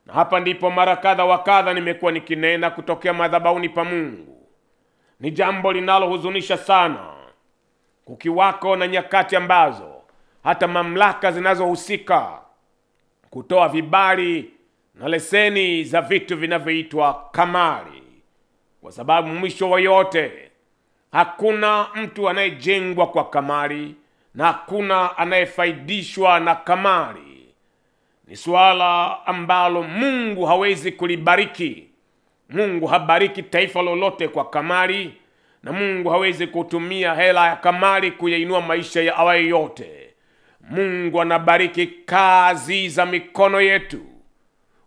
Na hapa ndipo mara kadha wa kadha nimekuwa nikinena kutokea madhabahuni pa Mungu. Ni jambo linalohuzunisha sana kukiwako na nyakati ambazo hata mamlaka zinazohusika kutoa vibali na leseni za vitu vinavyoitwa kamari, kwa sababu mwisho wa yote hakuna mtu anayejengwa kwa kamari na hakuna anayefaidishwa na kamari. Ni swala ambalo Mungu hawezi kulibariki. Mungu habariki taifa lolote kwa kamari, na Mungu hawezi kutumia hela ya kamari kuyainua maisha ya awaye yote. Mungu anabariki kazi za mikono yetu.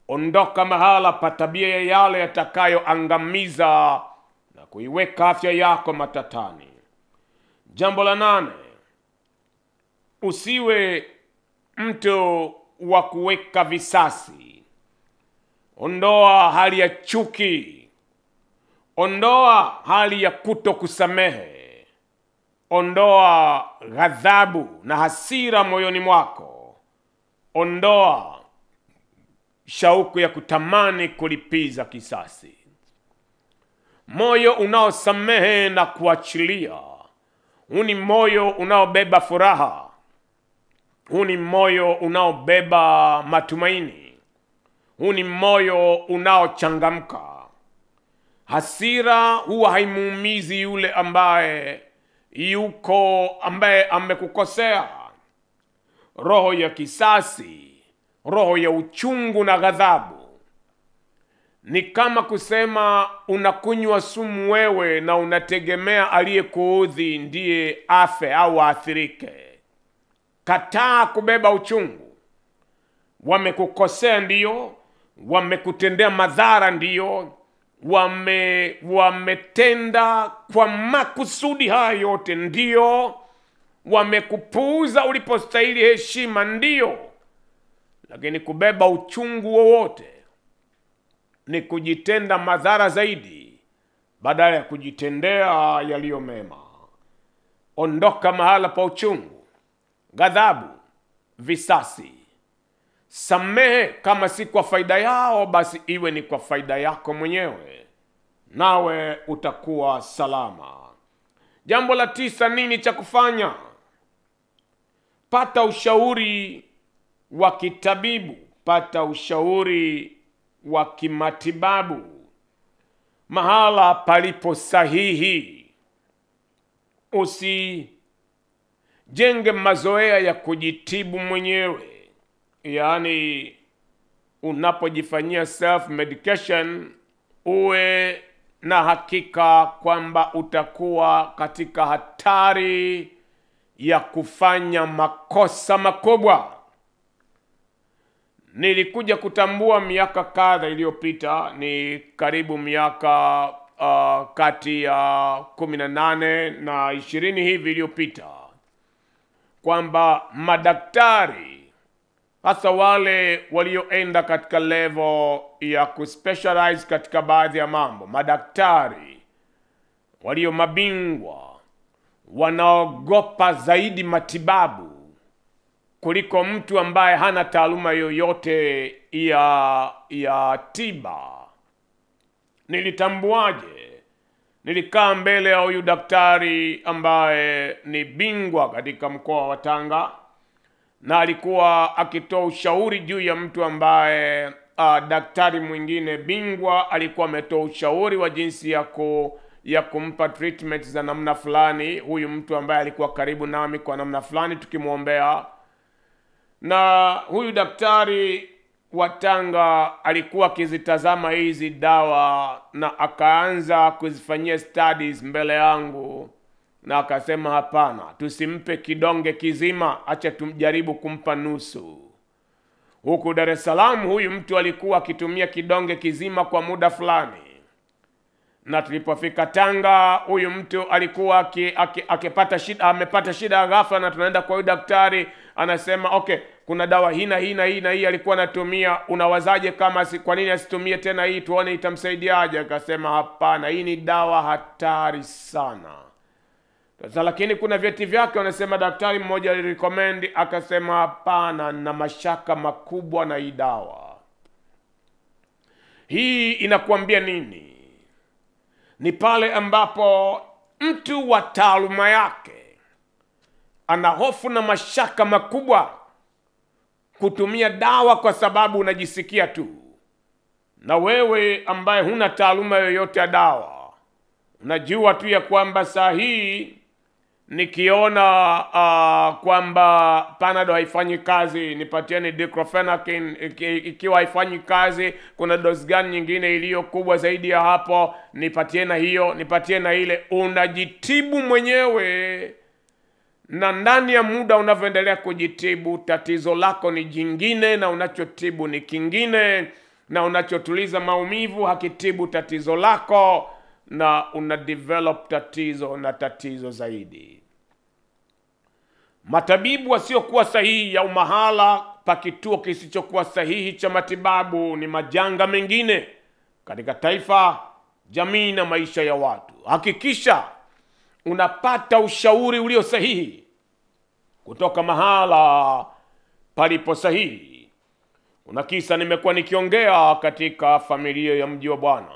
Ondoka mahala pa tabia ya yale yatakayoangamiza na kuiweka afya yako matatani. Jambo la 8, usiwe mtu wa kuweka visasi. Ondoa hali ya chuki. Ondoa hali ya kutokusamehe. Ondoa ghadhabu na hasira moyoni mwako. Ondoa shauku ya kutamani kulipiza kisasi. Moyo unaosamehe na kuachilia, huu ni moyo unaobeba furaha. Huu ni moyo unaobeba matumaini. Huu ni moyo unaochangamka. Hasira huwa haimuumizi yule ambaye amekukosea. Roho ya kisasi, roho ya uchungu na ghadhabu, ni kama kusema unakunywa sumu wewe na unategemea aliyekuudhi ndiye afe au aathirike. Kataa kubeba uchungu. Wamekukosea ndiyo, wamekutendea madhara ndiyo, wametenda kwa makusudi haya yote ndiyo, wamekupuuza ulipostahili heshima ndiyo, lakini kubeba uchungu wowote ni kujitenda madhara zaidi badala ya kujitendea yaliyo mema. Ondoka mahala pa uchungu, ghadhabu, visasi. Samehe kama si kwa faida yao, basi iwe ni kwa faida yako mwenyewe, nawe utakuwa salama. Jambo la 9, nini cha kufanya? Pata ushauri wa kitabibu, pata ushauri wa kimatibabu mahala palipo sahihi. Usijenge mazoea ya kujitibu mwenyewe. Yaani unapojifanyia self medication, uwe na hakika kwamba utakuwa katika hatari ya kufanya makosa makubwa. Nilikuja kutambua miaka kadha iliyopita, ni karibu miaka kati ya 18 na 20 hivi iliyopita, kwamba madaktari, hasa wale walioenda katika level ya kuspecialize katika baadhi ya mambo, madaktari walio mabingwa, wanaogopa zaidi matibabu kuliko mtu ambaye hana taaluma yoyote ya tiba. Nilitambuaje? Nilikaa mbele ya huyu daktari ambaye ni bingwa katika mkoa wa Tanga, na alikuwa akitoa ushauri juu ya mtu ambaye daktari mwingine bingwa alikuwa ametoa ushauri wa jinsi ya kumpa treatment za namna fulani. Huyu mtu ambaye alikuwa karibu nami kwa namna fulani tukimwombea, na huyu daktari wa Tanga alikuwa akizitazama hizi dawa na akaanza kuzifanyia studies mbele yangu, na akasema hapana, tusimpe kidonge kizima, acha tumjaribu kumpa nusu. Huku Dar es Salaam huyu mtu alikuwa akitumia kidonge kizima kwa muda fulani, na tulipofika Tanga huyu mtu alikuwa amepata shida ghafla, na tunaenda kwa huyu daktari, anasema okay, kuna dawa hii na hii na hii na hii alikuwa anatumia, unawazaje kwa nini asitumie tena hii tuone itamsaidiaje? Akasema hapana, hii ni dawa hatari sana. Sasa lakini kuna vyeti vyake, wanasema daktari mmoja alirecommend, akasema hapana, na mashaka makubwa na hii dawa. Hii inakuambia nini? Ni pale ambapo mtu wa taaluma yake ana hofu na mashaka makubwa kutumia dawa kwa sababu unajisikia tu. Na wewe ambaye huna taaluma yoyote ya dawa, unajua tu ya kwamba saa hii nikiona kwamba Panadol haifanyi kazi, nipatieni diclofenac. Ikiwa haifanyi kazi, kuna dozi gani nyingine iliyo kubwa zaidi ya hapo, nipatie na hiyo, nipatie na ile. Unajitibu mwenyewe, na ndani ya muda unavyoendelea kujitibu, tatizo lako ni jingine na unachotibu ni kingine, na unachotuliza maumivu hakitibu tatizo lako, na una develop tatizo na tatizo zaidi. Matabibu wasiokuwa sahihi ya mahala pa kituo kisichokuwa sahihi cha matibabu ni majanga mengine katika taifa, jamii na maisha ya watu. Hakikisha unapata ushauri ulio sahihi kutoka mahala palipo sahihi. Una kisa nimekuwa nikiongea katika familia ya Mji wa Bwana.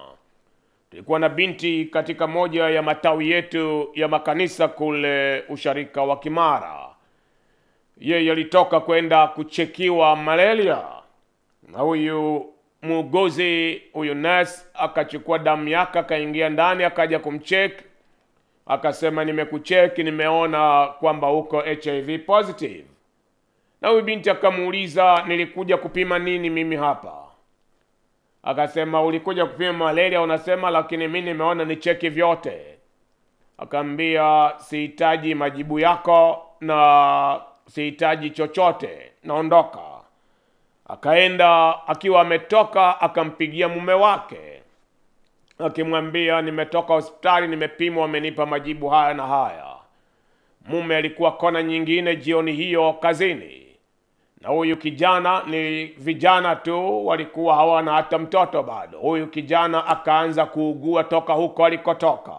Tulikuwa na binti katika moja ya matawi yetu ya makanisa kule usharika wa Kimara. Yeye alitoka kwenda kuchekiwa malaria, na huyu muuguzi, huyu nurse akachukua damu yake, akaingia ndani, akaja kumcheck, akasema nimekucheki, nimeona kwamba uko HIV positive. Na huyu binti akamuuliza, nilikuja kupima nini mimi hapa? Akasema, ulikuja kupima malaria unasema, lakini mimi nimeona ni cheki vyote. Akamwambia, sihitaji majibu yako na sihitaji chochote, naondoka. Akaenda, akiwa ametoka akampigia mume wake akimwambia, nimetoka hospitali, nimepimwa, wamenipa majibu haya na haya. Mume alikuwa kona nyingine jioni hiyo kazini, na huyu kijana, ni vijana tu, walikuwa hawana hata mtoto bado. Huyu kijana akaanza kuugua toka huko alikotoka.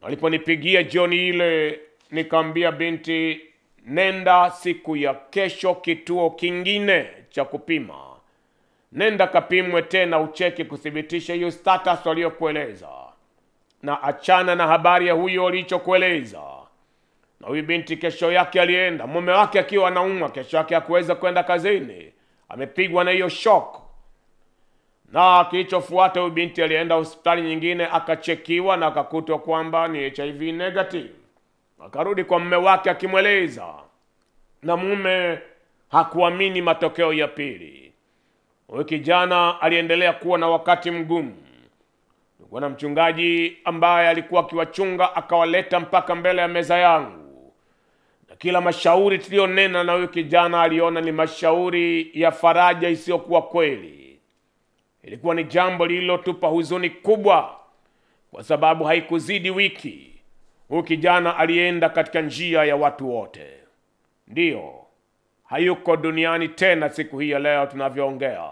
Waliponipigia jioni ile, nikamwambia binti, nenda siku ya kesho kituo kingine cha kupima. Nenda kapimwe tena, ucheki kuthibitisha hiyo status waliokueleza, na achana na habari ya huyo alichokueleza. Na huyu binti kesho yake alienda, mume wake akiwa anaumwa, kesho yake hakuweza kwenda kazini, amepigwa na hiyo shock. Na kilichofuata, huyu binti alienda hospitali nyingine, akachekiwa na akakutwa kwamba ni HIV negative. Akarudi kwa mume wake akimweleza, na mume hakuamini matokeo ya pili. Huyu kijana aliendelea kuwa na wakati mgumu. Kulikuwa na mchungaji ambaye alikuwa akiwachunga, akawaleta mpaka mbele ya meza yangu, na kila mashauri tulionena na huyu kijana aliona ni mashauri ya faraja isiyokuwa kweli. Ilikuwa ni jambo lililotupa huzuni kubwa, kwa sababu haikuzidi wiki huyu kijana alienda katika njia ya watu wote. Ndiyo, hayuko duniani tena siku hii ya leo tunavyoongea.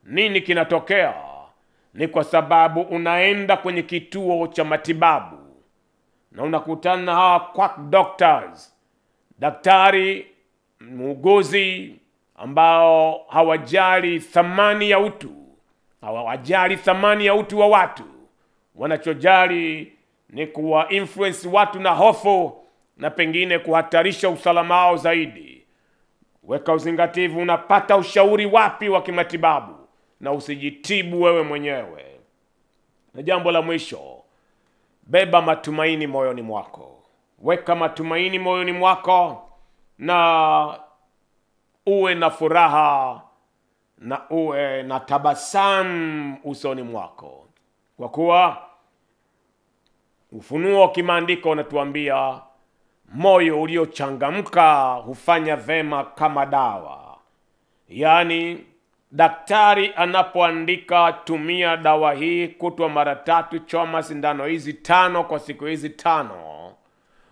Nini kinatokea? Ni kwa sababu unaenda kwenye kituo cha matibabu na unakutana na hawa quack doctors, daktari, muuguzi ambao hawajali thamani ya utu, hawajali thamani ya utu wa watu. Wanachojali ni kuwa influence watu na hofu, na pengine kuhatarisha usalama wao zaidi. Weka uzingativu, unapata ushauri wapi wa kimatibabu, na usijitibu wewe mwenyewe. Na jambo la mwisho, beba matumaini moyoni mwako. Weka matumaini moyoni mwako, na uwe na furaha na uwe na tabasamu usoni mwako, kwa kuwa ufunuo wa kimaandiko unatuambia moyo uliochangamka hufanya vema kama dawa. Yaani, daktari anapoandika tumia dawa hii kutwa mara 3, choma sindano hizi 5 kwa siku hizi 5,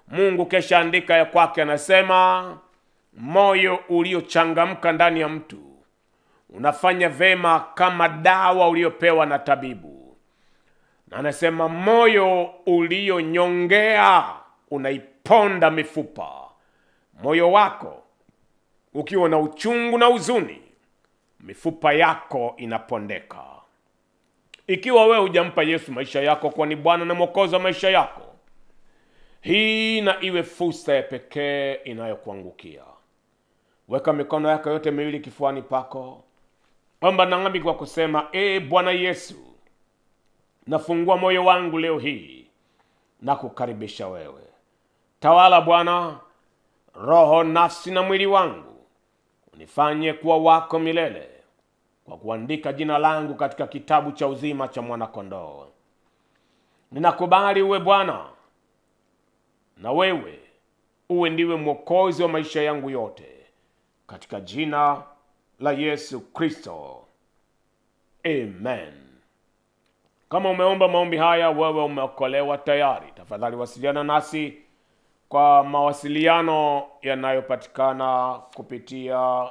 Mungu kesha andika ya kwake, anasema moyo uliochangamka ndani ya mtu unafanya vema kama dawa uliopewa na tabibu. Na anasema moyo ulionyongea unaiponda mifupa. Moyo wako ukiwa na uchungu na huzuni, mifupa yako inapondeka. Ikiwa wewe hujampa Yesu maisha yako kwa ni Bwana na Mwokozi wa maisha yako, hii na iwe fursa ya pekee inayokuangukia. Weka mikono yako yote miwili kifuani pako. Omba nami kwa kusema, Bwana Yesu, nafungua moyo wangu leo hii na kukaribisha wewe. Tawala Bwana, roho, nafsi na mwili wangu. Unifanye kuwa wako milele, kwa kuandika jina langu katika kitabu cha uzima cha mwana kondoo. Ninakubali uwe Bwana, na wewe uwe ndiwe Mwokozi wa maisha yangu yote, katika jina la Yesu Kristo. Amen. Kama umeomba maombi haya, wewe umeokolewa tayari. Tafadhali wasiliana nasi kwa mawasiliano yanayopatikana kupitia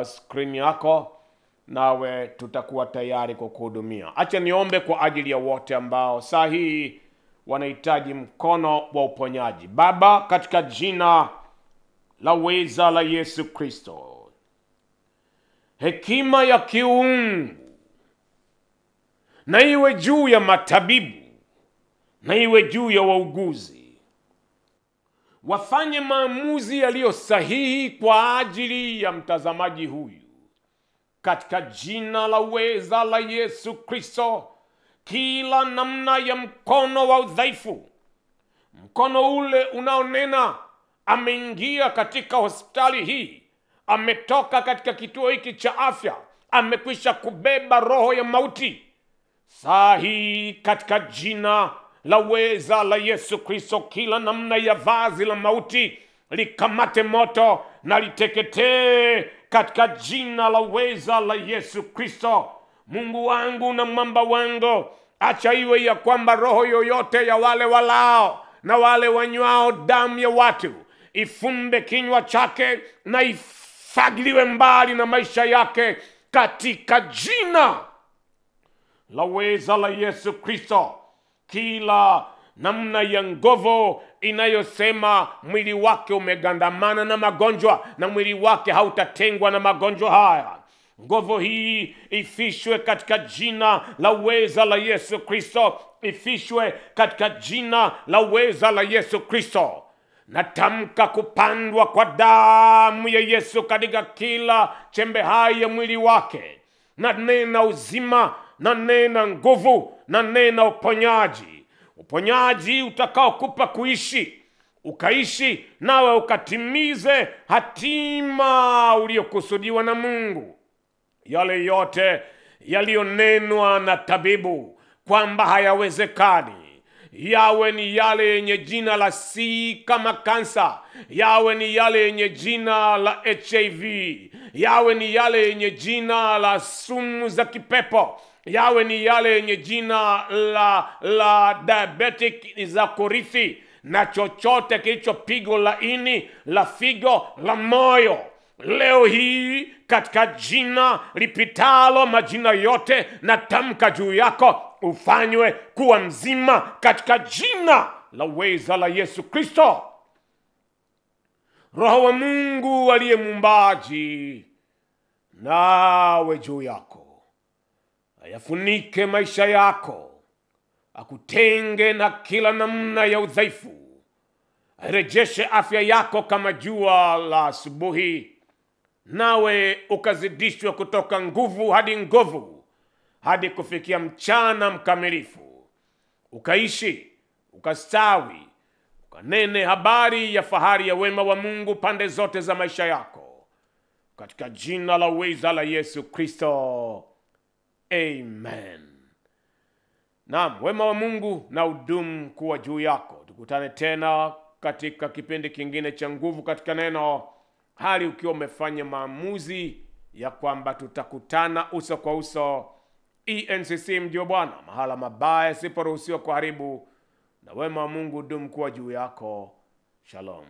screen yako, nawe tutakuwa tayari kukuhudumia. Acha niombe kwa ajili ya wote ambao saa hii wanahitaji mkono wa uponyaji. Baba, katika jina la uweza la Yesu Kristo, hekima ya kiungu na iwe juu ya matabibu, na iwe juu ya wauguzi. Wafanye maamuzi yaliyo sahihi kwa ajili ya mtazamaji huyu, katika jina la uweza la Yesu Kristo. Kila namna ya mkono wa udhaifu, mkono ule unaonena ameingia katika hospitali hii, ametoka katika kituo hiki cha afya, amekwisha kubeba roho ya mauti, saa hii katika jina la uweza la Yesu Kristo, kila namna ya vazi la mauti likamate moto na liteketee katika jina la uweza la Yesu Kristo. Mungu wangu na mwamba wangu, acha iwe ya kwamba roho yoyote ya wale walao na wale wanywao damu ya watu ifumbe kinywa chake na ifagiliwe mbali na maisha yake katika jina la uweza la Yesu Kristo. Kila namna ya nguvu inayosema mwili wake umegandamana na magonjwa na mwili wake hautatengwa na magonjwa haya, nguvu hii ifishwe katika jina la uweza la Yesu Kristo, ifishwe katika jina la uweza la Yesu Kristo. Natamka kupandwa kwa damu ya Yesu katika kila chembe hai ya mwili wake, na nena uzima, na nena nguvu, na nena uponyaji. Uponyaji utakao kupa kuishi, ukaishi nawe ukatimize hatima uliyokusudiwa na Mungu. Yale yote yaliyonenwa na tabibu kwamba hayawezekani, yawe ni yale yenye jina la C kama kansa, yawe ni yale yenye jina la HIV, yawe ni yale yenye jina la sumu za kipepo, yawe ni yale yenye jina la diabetic za kurithi, na chochote kilicho pigo la ini, la figo, la moyo, leo hii katika jina lipitalo majina yote, na tamka juu yako ufanywe kuwa mzima katika jina la uweza la Yesu Kristo. Roho wa Mungu aliye muumbaji nawe juu yako, ayafunike maisha yako, akutenge na kila namna ya udhaifu, arejeshe afya yako kama jua la asubuhi, nawe ukazidishwe kutoka nguvu hadi nguvu, hadi kufikia mchana mkamilifu, ukaishi, ukastawi, ukanene habari ya fahari ya wema wa Mungu pande zote za maisha yako, katika jina la uweza la Yesu Kristo. Amen. Naam, wema wa Mungu na udumu kuwa juu yako. Tukutane tena katika kipindi kingine cha nguvu katika neno, hali ukiwa umefanya maamuzi ya kwamba tutakutana uso kwa uso. ENCC Mdio Bwana, mahala mabaya siporuhusiwa kuharibu, na wema wa Mungu udumu kuwa juu yako. Shalom.